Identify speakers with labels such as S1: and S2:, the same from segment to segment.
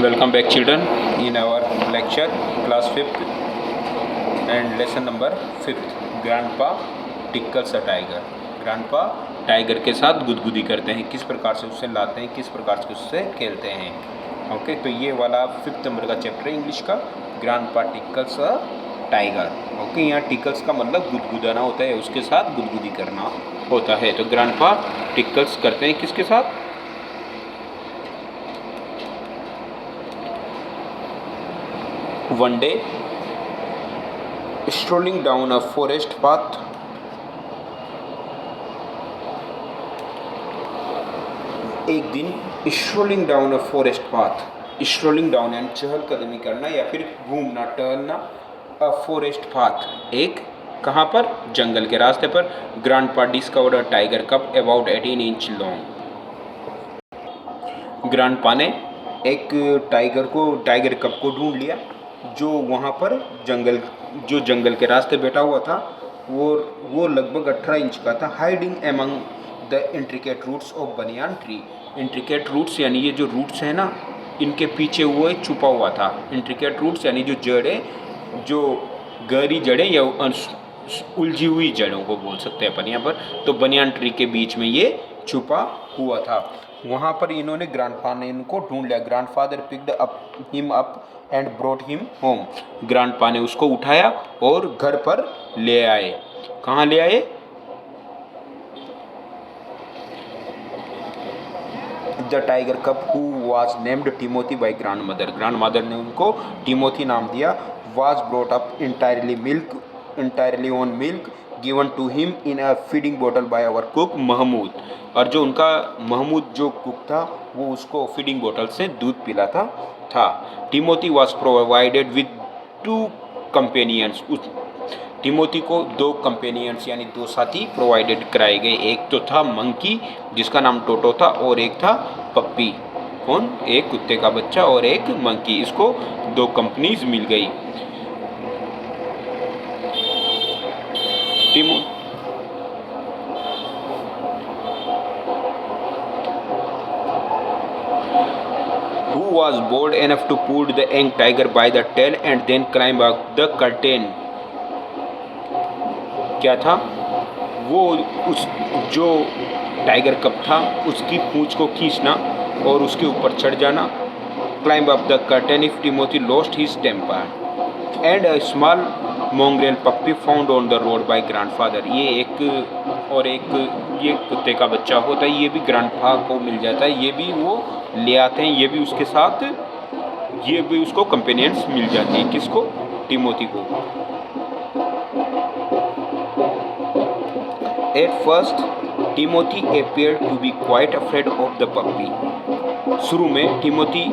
S1: Welcome back children in our lecture class 5th and lesson number 5th. Grandpa tickles a tiger. Grandpa tiger के साथ गुदगुदी करते हैं, किस प्रकार से उससे लाते हैं, किस प्रकार से उससे खेलते हैं. ओके, तो ये वाला 5th नंबर का चैप्टर है इंग्लिश का, grandpa tickles a tiger. Okay, यहाँ टिकल्स का मतलब गुदगुदाना होता है, उसके साथ गुदगुदी करना होता है. तो ग्रैंडपा टिकल्स करते हैं किसके साथ? One day, strolling down a forest path, एक दिन strolling down a forest path, strolling down यानी चहलकदमी करना या फिर घूमना टहलना, a forest path एक कहाँ पर? जंगल के रास्ते पर. ग्रैंडपा डिस्कवर्ड अ टाइगर कब अबाउट 18 इंच लॉन्ग. ग्रैंडपा ने एक टाइगर कप को ढूंढ लिया जो वहाँ पर जंगल के रास्ते बैठा हुआ था. वो लगभग 18 इंच का था. Hiding among the intricate roots of banyan tree. Intricate roots यानी ये जो रूट्स हैं ना, इनके पीछे वो छुपा हुआ था. इंट्रिकेट रूट्स यानी जो जड़ें, जो गहरी जड़ें या उलझी हुई जड़ों को बोल सकते हैं अपन यहाँ पर. तो बनियान ट्री के बीच में ये छुपा हुआ था. वहाँ पर इन्होंने ग्रैंडपा ने इनको ढूंढ लिया. Grandfather picked him up and brought him home. Grandpa ने उसको उठाया और घर पर ले आए. कहाँ ले आए? The tiger cub who was named Timothy by grandmother. Grandmother ने उनको टिमोथी नाम दिया. Was brought up entirely on milk given to him in a feeding bottle by our cook Mahmood. और जो उनका महमूद जो कुक था वो उसको फीडिंग बोतल से दूध पिलाता था. Timothy was provided with 2 companions. Timothy को 2 कंपेनियंस यानी 2 साथी प्रोवाइडेड कराए गए. एक तो था मंकी जिसका नाम टोटो था और एक था पप्पी. कौन? एक कुत्ते का बच्चा और एक मंकी. इसको 2 कंपनीज मिल गई. Who was bold enough to pull the young tiger by the tail and then climb up the curtain. क्या था वो? उस जो टाइगर कप था उसकी पूंछ को खींचना और उसके ऊपर चढ़ जाना. Climb up the curtain if Timothy lost his temper. And a small mongrel puppy found on the road by grandfather. ये कुत्ते का बच्चा होता है, ये भी ग्रैंडपा को मिल जाता है. ये भी वो ले आते हैं, ये भी उसके साथ, ये भी उसको कंपेनियंस मिल जाती है. किसको? टिमोथी को. At first, Timothy appeared to be quite afraid of the puppy. शुरू में टिमोथी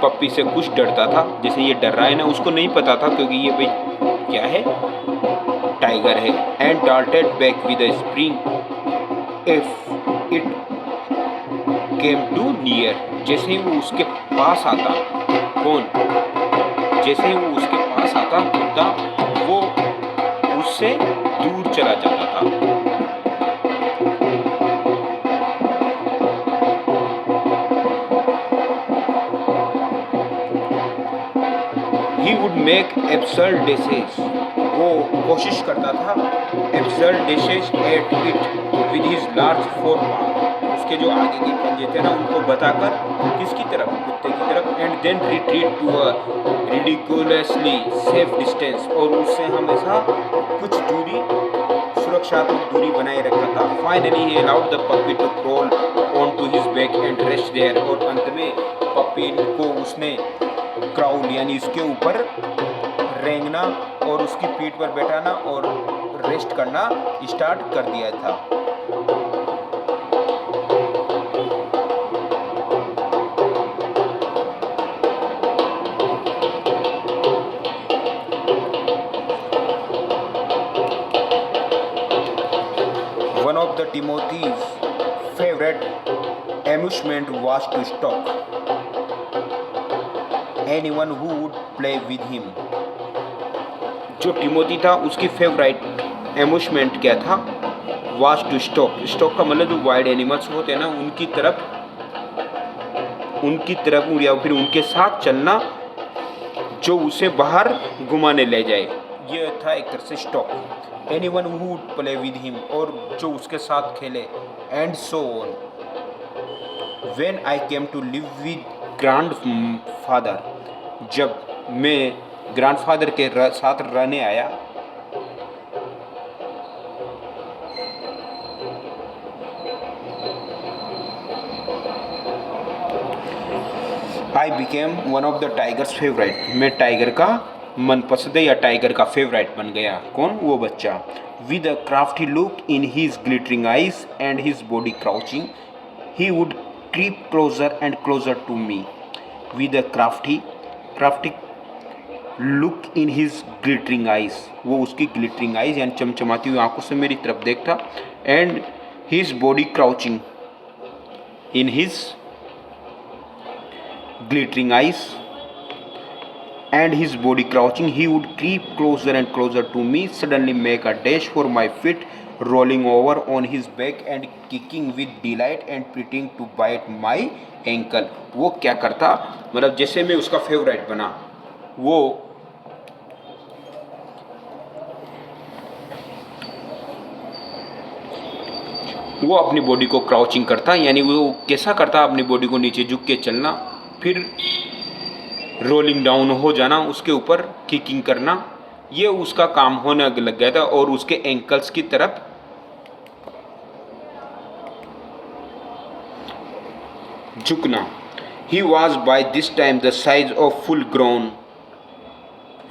S1: पप्पी से कुछ डरता था. जैसे ये डर रहा है ना, उसको नहीं पता था क्योंकि ये भाई क्या है? टाइगर है. And darted back with a spring if it came too near. जैसे ही वो उसके पास आता, कौन? जैसे ही वो उसके पास आता कुत्ता, वो उससे दूर चला जाता था. He would make absurd dashes. वो कोशिश करता था absurd dashes at it with his large forepaw. उसके जो आगे के पंजे थे ना, उनको बताकर किसकी तरफ? कुत्ते की तरफ. and then retreat to a ridiculously safe distance. और उससे हमेशा कुछ दूरी, सुरक्षात्मक दूरी बनाए रखता था. Finally he allowed the puppy to crawl onto his back and rest there. और अंत में पप्पी को उसने क्राउल यानी इसके ऊपर रेंगना और उसकी पीठ पर बैठाना और रेस्ट करना स्टार्ट कर दिया था. One of the Timothy's favorite amusement was to stalk anyone who would play with him. जो टिमोथी था उसकी फेवरेट एम्यूजमेंट क्या था? Was to stock. स्टॉक का मतलब जो वाइल्ड एनिमल्स होते हैं ना, उनकी तरफ उनकी तरफ या फिर उनके साथ चलना जो उसे बाहर घुमाने ले जाए। ये था एक तरह से stalk. Anyone who would play with him, और जो उसके साथ खेले, and so on. When I came to live with grandfather, जब मैं ग्रैंडफादर के साथ रहने आया, I became one of the tiger's favourite, मैं टाइगर का मनपसंद या टाइगर का फेवरेट बन गया। कौन? वो बच्चा। With a crafty look in his glittering eyes and his body crouching, he would creep closer and closer to me. With a crafty look in his glittering eyes, वो उसकी ग्लिटरिंग आइज यानी चमचमाती हुई आंखों से मेरी तरफ देखता। And his body crouching, in his glittering eyes and his body crouching, he would creep closer and closer to me, suddenly make a dash for my feet, rolling over on his back and kicking with delight and pretending to bite my ankle। वो क्या करता, मतलब जैसे मैं उसका favourite बना, वो अपनी बॉडी को क्राउचिंग करता, यानी वो कैसा करता, अपनी बॉडी को नीचे झुक के चलना, फिर रोलिंग डाउन हो जाना, उसके ऊपर किकिंग करना, ये उसका काम होने लग गया था। और उसके एंकल्स की तरफ झुकना। He was by this time the size of full grown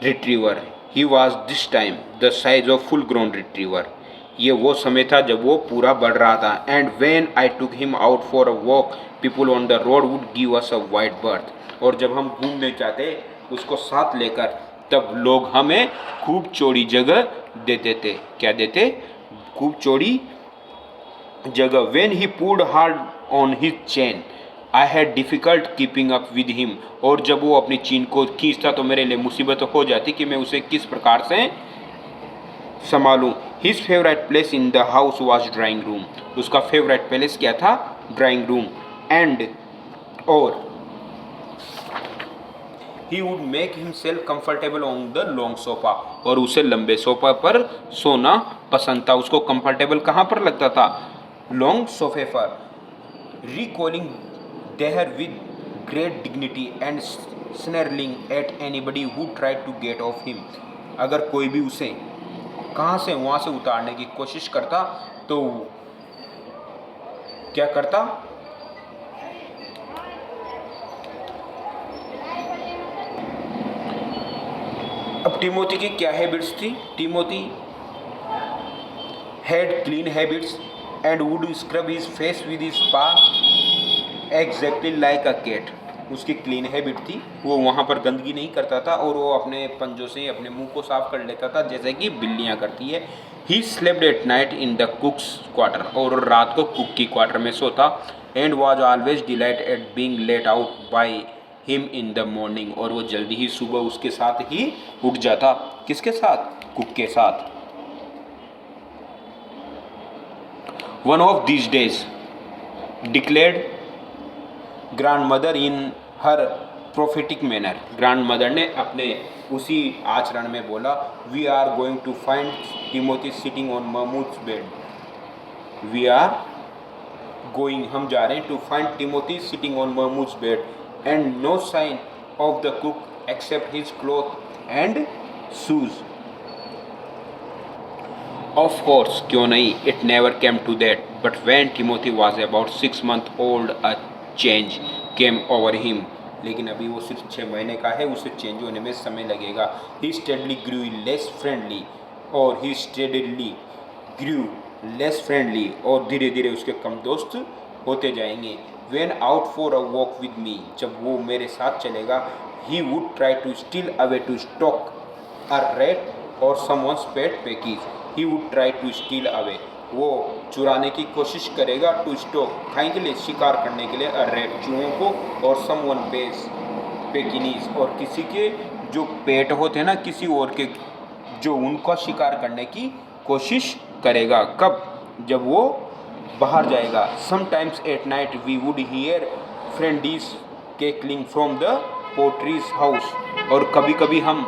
S1: retriever, he was this time the size of full grown retriever, ये वो समय था जब वो पूरा बढ़ रहा था। And when I took him out for a walk, people on the road would give us a wide birth, और जब हम घूमने जाते उसको साथ लेकर, तब लोग हमें खूब चौड़ी जगह देते थे। क्या देते? खूब चौड़ी जगह। When he pulled hard on his chain, I had difficult keeping up with him, और जब वो अपनी चीन को खींचता तो मेरे लिए मुसीबत हो जाती कि मैं उसे किस प्रकार से संभालूं। His favourite place in the house was drawing room, उसका फेवरेट प्लेस क्या था? Drawing room. एंड और he would make himself comfortable on the long sofa, और उसे लंबे सोफा पर सोना पसंद था। उसको कंफर्टेबल कहाँ पर लगता था? लॉन्ग सोफे पर। Recalling there with great dignity and snarling at anybody who tried to get off him, अगर कोई भी उसे कहाँ से वहाँ से उतारने की कोशिश करता तो क्या करता? अब टिमोथी की क्या हैबिट्स थी? Timothy had clean habits and would scrub his face with his पा एग्जैक्टली लाइक अ कैट। उसकी क्लीन हैबिट थी, वो वहाँ पर गंदगी नहीं करता था, और वो अपने पंजों से अपने मुंह को साफ कर लेता था जैसे कि बिल्लियाँ करती है। He slept at night in the cook's quarter, और रात को कुक की क्वार्टर में सोता। And was always delight at being let out by him in the morning, और वो जल्दी ही सुबह उसके साथ ही उठ जाता। किसके साथ? कुक के साथ। One of these days declared grandmother in her prophetic manner, grandmother ने अपने उसी आचरण में बोला, we are going to find Timothy sitting on Mahmood's bed, we are going, हम जा रहे हैं, to find Timothy sitting on Mahmood's bed and no sign of the cook except his cloth and shoes. Of course, क्यों नहीं, it never came to that, but when Timothy was about 6 months old a change came over him, लेकिन अभी वो सिर्फ 6 महीने का है, उसे चेंज होने में समय लगेगा। He steadily grew less friendly, और he steadily grew less friendly, और धीरे धीरे उसके कम दोस्त होते जाएंगे। When out for a walk with me, जब वो मेरे साथ चलेगा, he would try to steal away to stalk a rat or someone's pet pekes. He would try to steal away, वो चुराने की कोशिश करेगा, टू स्टॉक खाने के लिए, शिकार करने के लिए, रेट चूहों को, और समवन पेकिनीज, और किसी के जो पेट होते हैं ना किसी और के, जो उनका शिकार करने की कोशिश करेगा। कब? जब वो बाहर जाएगा। Sometimes at night we would hear frenzied cackling from the poultry's house. और कभी कभी हम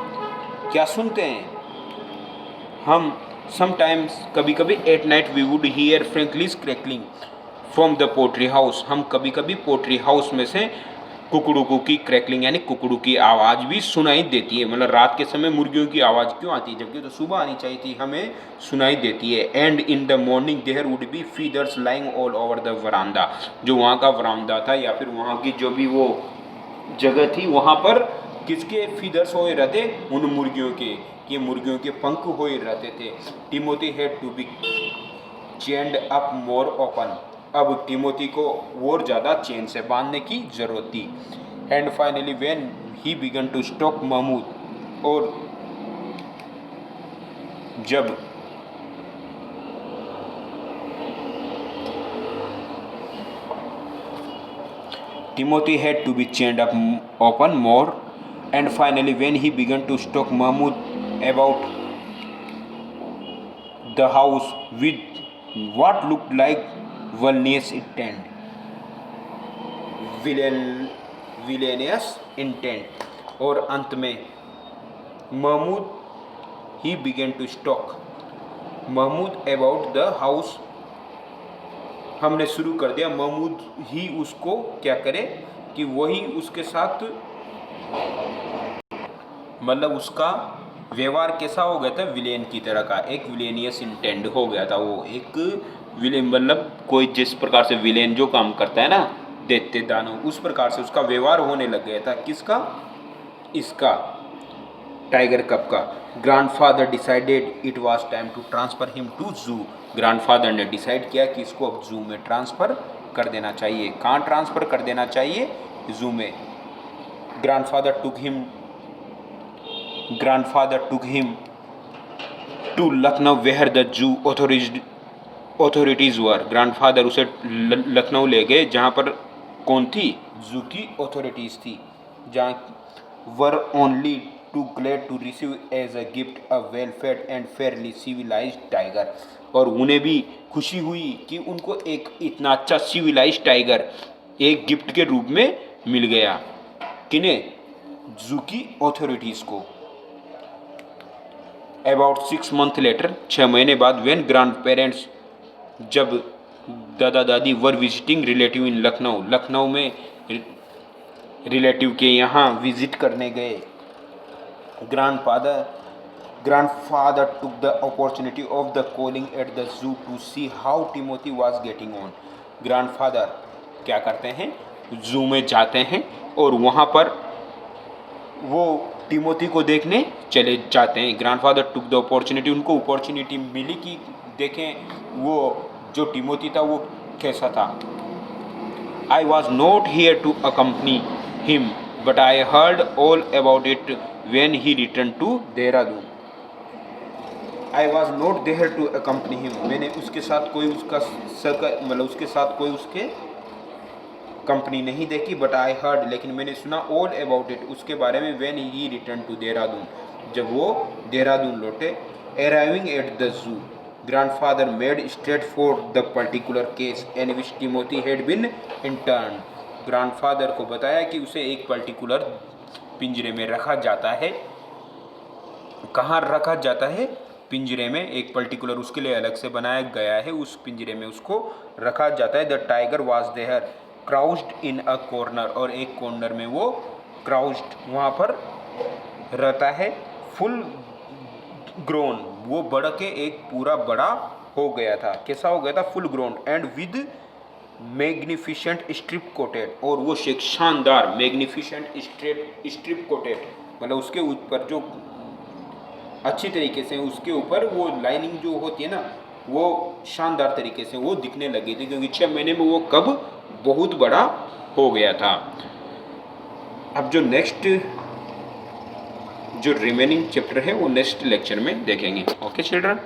S1: क्या सुनते हैं, हम समटाइम्स कभी कभी at night we would hear frenzied crackling from the poultry house. हम कभी कभी पोट्री हाउस में से कुकड़ू की क्रैकलिंग यानी कुकड़ू की आवाज़ भी सुनाई देती है। मतलब रात के समय मुर्गियों की आवाज़ क्यों आती है, जबकि तो सुबह आनी चाहिए थी, हमें सुनाई देती है। And in the morning there would be feathers lying all over the veranda. जो वहाँ का वरांडा था या फिर वहाँ की जो भी वो जगह थी, वहाँ पर किसके फीदर्स हुए रहते, उन मुर्गियों के, कि मुर्गियों के पंख हुए रहते थे। Timothy had to be chained up more often. अब टिमोथी को और ज़्यादा चेन से बांधने की जरूरत थी। And finally when he began to stalk Mahmood, और जब Timothy had to be chained up open more, and finally when he began to stalk Mahmud about the house with what looked like villainous intent, villainous intent, और अंत में Mahmood he began to stalk Mahmood about the house, हमने शुरू कर दिया महमूद ही उसको क्या करे कि वही उसके साथ, मतलब उसका व्यवहार कैसा हो गया था, विलेन की तरह का, एक विलेनियस इंटेंड हो गया था। वो एक विलेन, मतलब कोई जिस प्रकार से विलेन जो काम करता है ना दैत्य दानव, उस प्रकार से उसका व्यवहार होने लग गया था। किसका, इसका टाइगर कप का। Grandfather decided it was time to transfer him to zoo. Grandfather ने डिसाइड किया कि इसको अब जू में ट्रांसफ़र कर देना चाहिए। कहाँ ट्रांसफ़र कर देना चाहिए, जू में। Grandfather took him to Lucknow where the zoo authorities were. Grandfather उसे लखनऊ ले गए जहाँ पर कौन थी, जू की अथॉरिटीज़ थी, जहाँ were only too glad to receive as a gift a well fed and fairly civilised tiger. और उन्हें भी खुशी हुई कि उनको एक इतना अच्छा सिविलाइज्ड टाइगर एक गिफ्ट के रूप में मिल गया। किन्हें, जू की अथॉरिटीज़ को। अबाउट 6 months लेटर, 6 महीने बाद, व्हेन ग्रैंड पेरेंट्स, जब दादा दादी वर विजिटिंग रिलेटिव इन लखनऊ, लखनऊ में रिलेटिव के यहाँ विजिट करने गए, grandfather took the opportunity of the calling at the zoo to see how Timothy was getting on. Grandfather क्या करते हैं, जू में जाते हैं और वहाँ पर वो टिमोथी को देखने चले जाते हैं। ग्रैंडफादर टुक द अपॉर्चुनिटी, उनको अपॉर्चुनिटी मिली कि देखें वो जो टिमोथी था वो कैसा था। I was not here to accompany him but I heard all about it when he return to Dehradun. I was not there to accompany him, मैंने उसके साथ कोई उसका मतलब उसके साथ कोई उसके कंपनी नहीं देखी। बट आई हर्ड, लेकिन मैंने सुना, ऑल अबाउट इट, उसके बारे में, when he return to Dehradun, जब वो देहरादून लौटे। Arriving at the zoo, grandfather made straight for the particular case in which Timothy had been interned. Grandfather को बताया कि उसे एक पर्टिकुलर पिंजरे में रखा जाता है। कहाँ रखा जाता है, पिंजरे में, एक पर्टिकुलर उसके लिए अलग से बनाया गया है, उस पिंजरे में उसको रखा जाता है। The tiger was there crouched in a corner, और एक कॉर्नर में वो क्राउच्ड वहाँ पर रहता है। फुल ग्रोन, वो बढ़ के एक पूरा बड़ा हो गया था। कैसा हो गया था, full grown, and with magnificent strip coated, और वो एक शानदार मैग्निफिशेंट स्ट्रिप कोटेड, मतलब उसके ऊपर जो अच्छी तरीके से उसके ऊपर वो लाइनिंग जो होती है ना, वो शानदार तरीके से वो दिखने लगी थी, क्योंकि 6 महीने में वो कब बहुत बड़ा हो गया था। अब जो नेक्स्ट जो रिमेनिंग चैप्टर है वो नेक्स्ट लेक्चर में देखेंगे। Okay children.